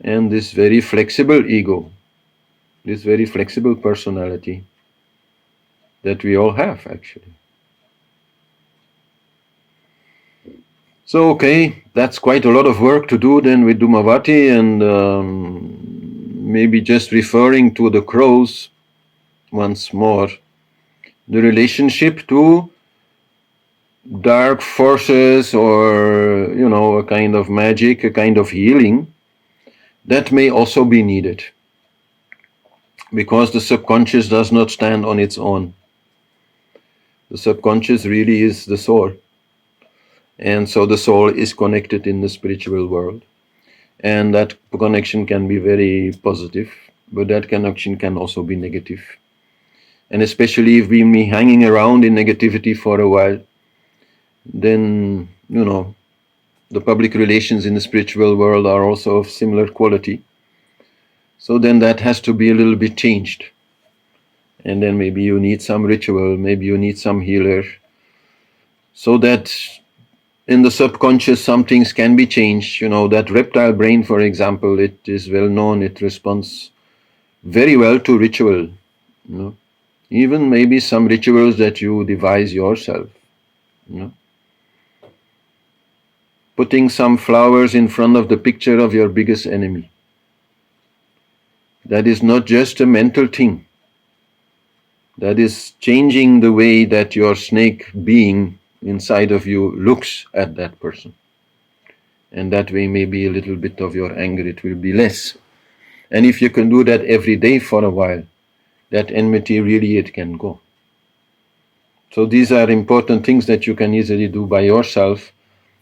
and this very flexible ego, this very flexible personality that we all have actually. So, okay, that's quite a lot of work to do then with Dhumavati, and maybe just referring to the crows once more, the relationship to dark forces or, a kind of magic, a kind of healing, that may also be needed. Because the subconscious does not stand on its own. The subconscious really is the soul. And so the soul is connected in the spiritual world. And that connection can be very positive, but that connection can also be negative. And especially if we be hanging around in negativity for a while, then, the public relations in the spiritual world are also of similar quality. So then that has to be a little bit changed. And then maybe you need some ritual, maybe you need some healer, so that in the subconscious some things can be changed. That reptile brain, for example, it is well known, it responds very well to ritual. Even maybe some rituals that you devise yourself. Putting some flowers in front of the picture of your biggest enemy. That is not just a mental thing. That is changing the way that your snake being inside of you looks at that person. And that way maybe a little bit of your anger, it will be less. And if you can do that every day for a while, that enmity really, it can go. So these are important things that you can easily do by yourself,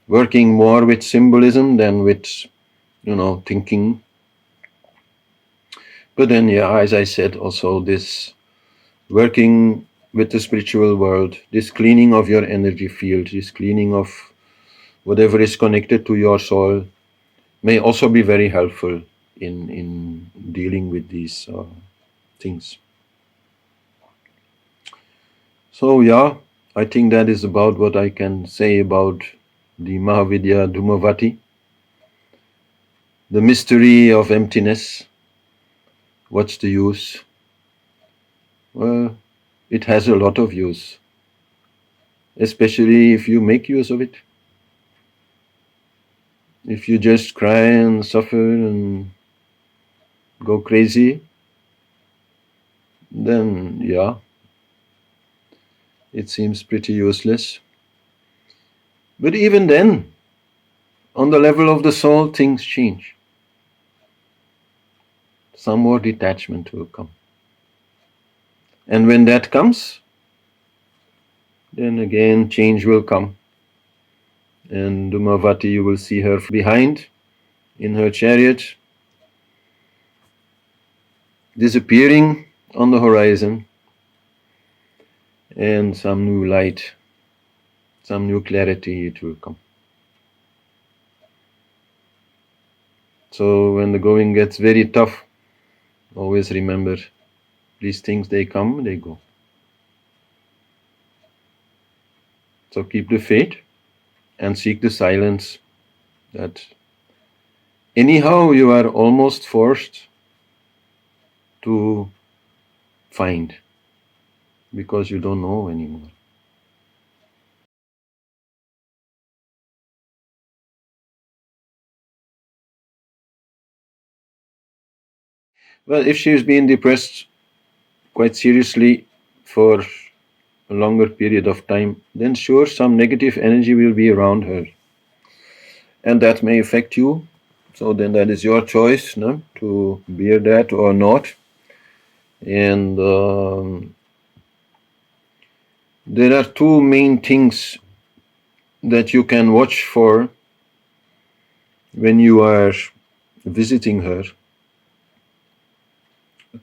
working more with symbolism than with, thinking. But then, as I said, also this working with the spiritual world, this cleaning of your energy field, this cleaning of whatever is connected to your soul, may also be very helpful in dealing with these things. So I think that is about what I can say about the Mahavidya Dhumavati, the mystery of emptiness. What's the use? Well, it has a lot of use, especially if you make use of it. If you just cry and suffer and go crazy, then it seems pretty useless. But even then, on the level of the soul, things change. Some more detachment will come. And when that comes, then again change will come. And Dhumavati, you will see her behind in her chariot, disappearing on the horizon, and some new light, some new clarity, it will come. So when the going gets very tough, always remember, these things, they come, they go. So keep the faith and seek the silence that anyhow you are almost forced to find, because you don't know anymore. Well, if she's been depressed quite seriously for a longer period of time, then sure, some negative energy will be around her. And that may affect you. So then that is your choice, no? To bear that or not. And there are two main things that you can watch for when you are visiting her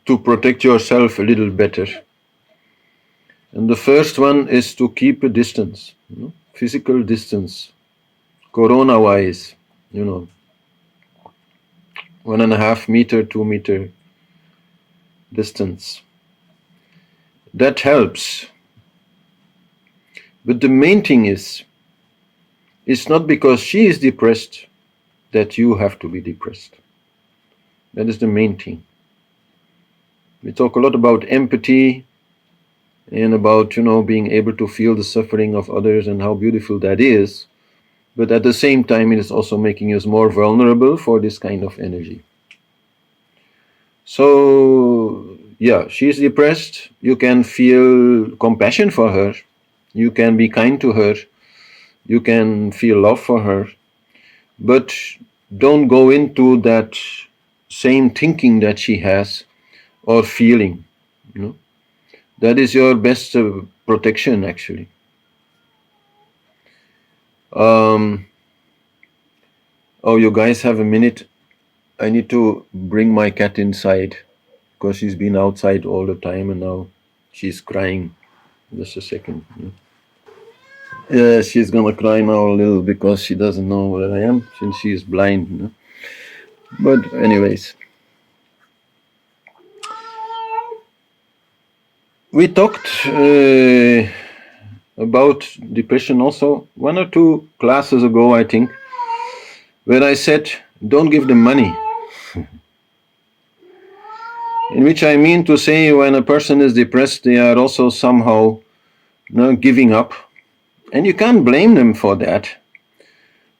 to protect yourself a little better. And the first one is to keep a distance, physical distance, corona-wise, 1.5 meter, 2 meter distance. That helps. But the main thing is, it's not because she is depressed that you have to be depressed. That is the main thing. We talk a lot about empathy and about, being able to feel the suffering of others and how beautiful that is. But at the same time, it is also making us more vulnerable for this kind of energy. So, yeah, she's depressed. You can feel compassion for her. You can be kind to her. You can feel love for her. But don't go into that same thinking that she has or feeling. That is your best protection, actually. Oh, you guys have a minute? I need to bring my cat inside because she's been outside all the time and now she's crying. Just a second. Yeah, she's gonna cry now a little because she doesn't know where I am since she is blind. But anyways, we talked about depression also 1 or 2 classes ago, I think, where I said, don't give them money. In which I mean to say, when a person is depressed, they are also somehow giving up. And you can't blame them for that,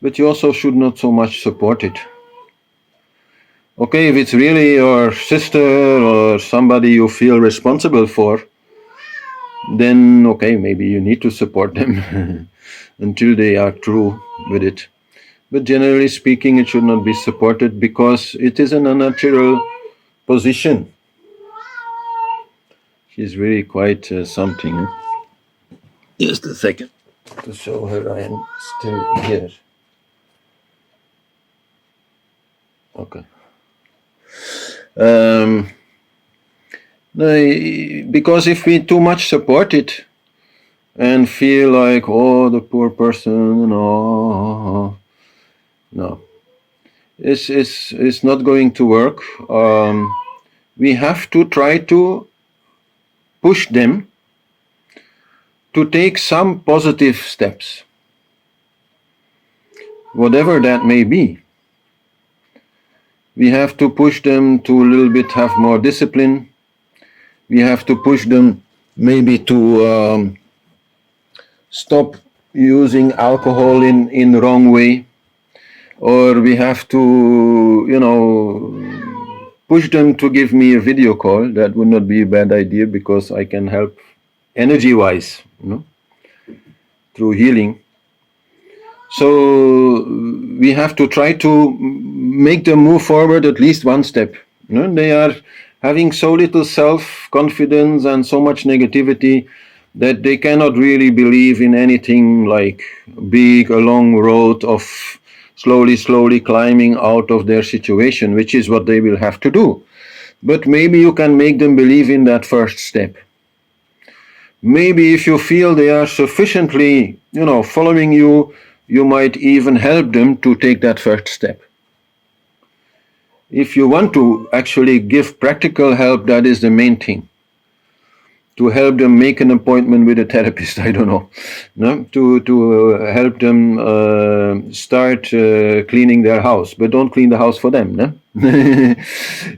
but you also should not so much support it. Okay, if it's really your sister or somebody you feel responsible for, then okay, maybe you need to support them until they are through with it. But generally speaking, it should not be supported because it is an unnatural position. She's really quite something. Just a second to show her I am still here. Okay. Because if we too much support it and feel like, oh, the poor person, no, it's not going to work. We have to try to push them to take some positive steps, whatever that may be. We have to push them to a little bit have more discipline. We have to push them maybe to stop using alcohol in the wrong way. Or we have to, push them to give me a video call. That would not be a bad idea because I can help energy-wise, through healing. So we have to try to make them move forward at least one step. They are having so little self-confidence and so much negativity that they cannot really believe in anything like big, a long road of slowly climbing out of their situation, which is what they will have to do. But maybe you can make them believe in that first step. Maybe if you feel they are sufficiently, following you, you might even help them to take that first step. If you want to actually give practical help, that is the main thing. To help them make an appointment with a therapist, I don't know. To help them start cleaning their house, but don't clean the house for them.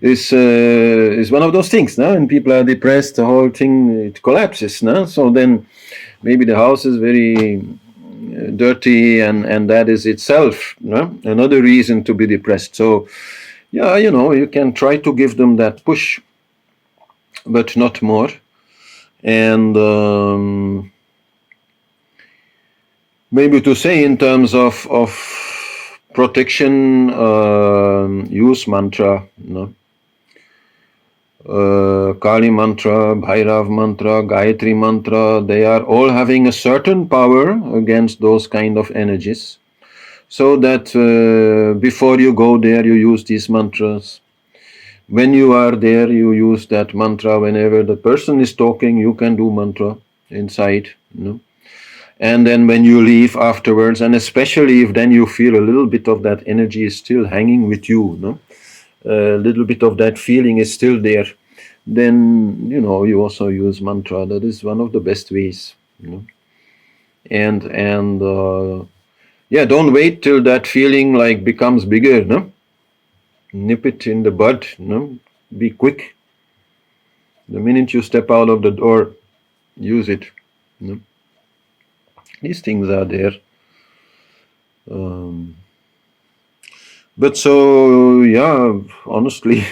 It's one of those things, and people are depressed, the whole thing, it collapses. So then maybe the house is very dirty and that is itself another reason to be depressed. So yeah, you can try to give them that push, but not more. And maybe to say in terms of protection, use mantra. Kali mantra, Bhairav mantra, Gayatri mantra, they are all having a certain power against those kind of energies. So that before you go there, you use these mantras. When you are there, you use that mantra. Whenever the person is talking, you can do mantra inside. And then when you leave afterwards, and especially if then you feel a little bit of that energy is still hanging with you, a little bit of that feeling is still there, then you also use mantra. That is one of the best ways. And yeah, don't wait till that feeling like becomes bigger. No, nip it in the bud. No, be quick. The minute you step out of the door, use it. No? These things are there. But so, yeah, honestly,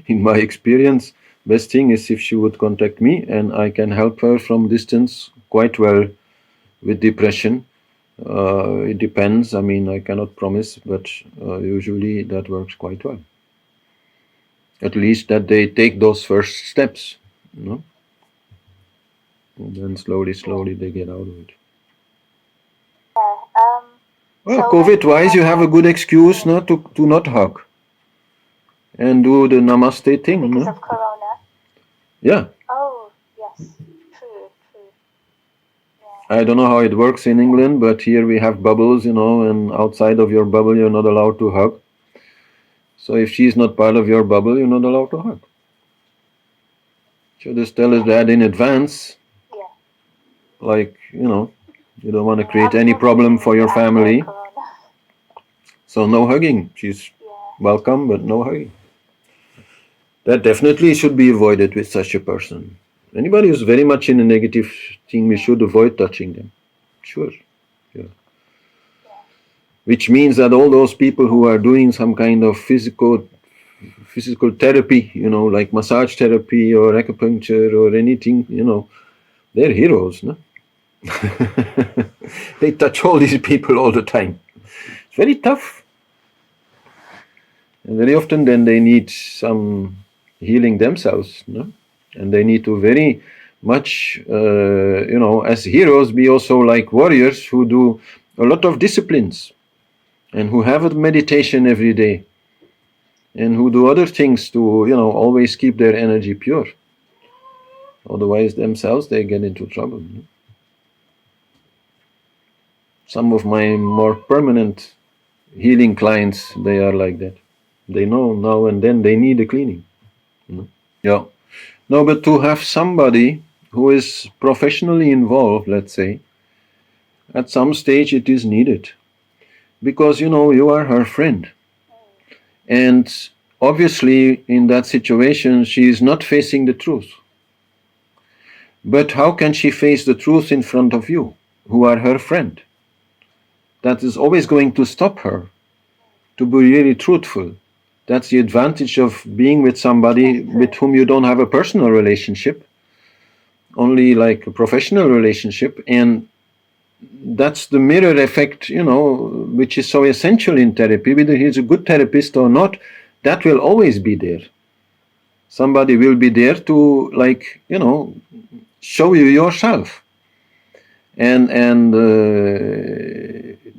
in my experience, best thing is if she would contact me, and I can help her from distance quite well with depression. It depends. I mean, I cannot promise, but usually that works quite well. At least that they take those first steps, And then slowly they get out of it. Well, so COVID-wise, you have a good excuse to not hug and do the namaste thing. Because of corona? Yeah. Oh, yes. True. Yeah. I don't know how it works in England, but here we have bubbles, and outside of your bubble, you're not allowed to hug. So if she's not part of your bubble, you're not allowed to hug. So just tell us that in advance. Yeah. Like, you don't want to create any problem for your family. So no hugging. She's welcome, but no hugging. That definitely should be avoided with such a person. Anybody who's very much in a negative thing, we should avoid touching them. Sure. Yeah. Which means that all those people who are doing some kind of physical therapy, like massage therapy or acupuncture or anything, they're heroes, no? They touch all these people all the time. It's very tough. And very often then they need some healing themselves, no? And they need to very much, as heroes, be also like warriors who do a lot of disciplines and who have a meditation every day and who do other things to, always keep their energy pure. Otherwise, themselves, they get into trouble. Some of my more permanent healing clients, they are like that. They know now and then they need a cleaning. Yeah. No, but to have somebody who is professionally involved, let's say, at some stage it is needed. Because, you are her friend. And obviously, in that situation, she is not facing the truth. But how can she face the truth in front of you, who are her friend? That is always going to stop her to be really truthful. That's the advantage of being with somebody with whom you don't have a personal relationship, only like a professional relationship. And that's the mirror effect, which is so essential in therapy. Whether he's a good therapist or not, that will always be there. Somebody will be there to, like, show you yourself. And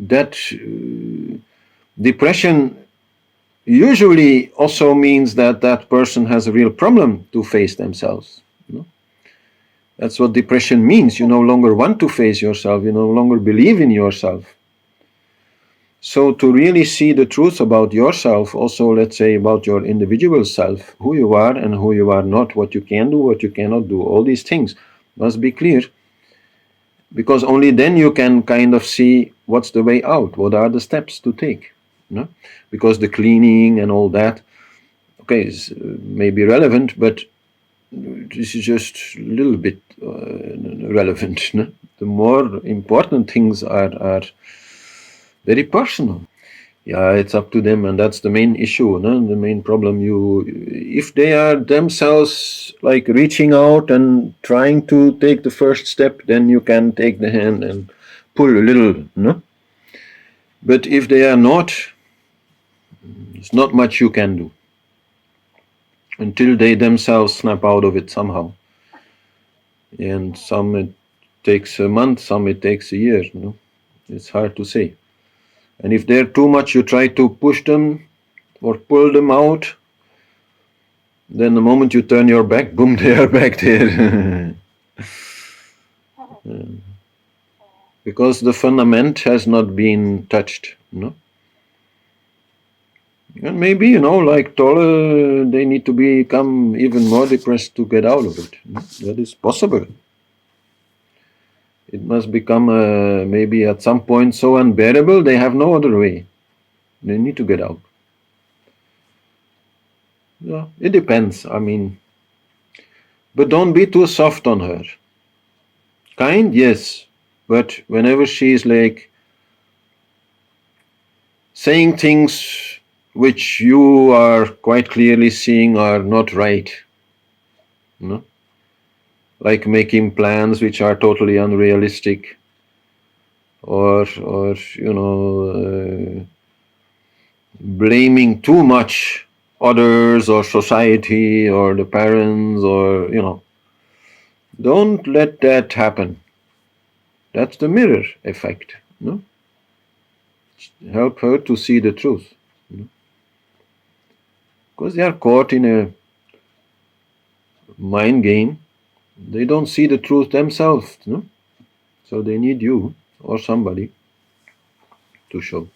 that depression usually also means that that person has a real problem to face themselves. That's what depression means. You no longer want to face yourself. You no longer believe in yourself. So to really see the truth about yourself, also let's say about your individual self, who you are and who you are not, what you can do, what you cannot do, all these things must be clear. Because only then you can kind of see what's the way out, what are the steps to take. Because the cleaning and all that, okay, is maybe relevant, but this is just a little bit relevant. The more important things are very personal. Yeah, it's up to them, and that's the main issue, the main problem. If they are themselves like reaching out and trying to take the first step, then you can take the hand and pull a little, But if they are not, there's not much you can do. until they themselves snap out of it somehow. And some it takes a month, some it takes a year. It's hard to say. And if they're too much, you try to push them or pull them out, then the moment you turn your back, boom, they are back there. Because the fundament has not been touched. And maybe, like Tolle, they need to become even more depressed to get out of it. That is possible. It must become maybe at some point so unbearable they have no other way. They need to get out. Yeah, it depends. But don't be too soft on her. Kind, yes, but whenever she's like saying things which you are quite clearly seeing are not right, like making plans which are totally unrealistic, or blaming too much others or society or the parents, or don't let that happen. That's the mirror effect. Help her to see the truth, because they are caught in a mind game. They don't see the truth themselves, so they need you or somebody to show.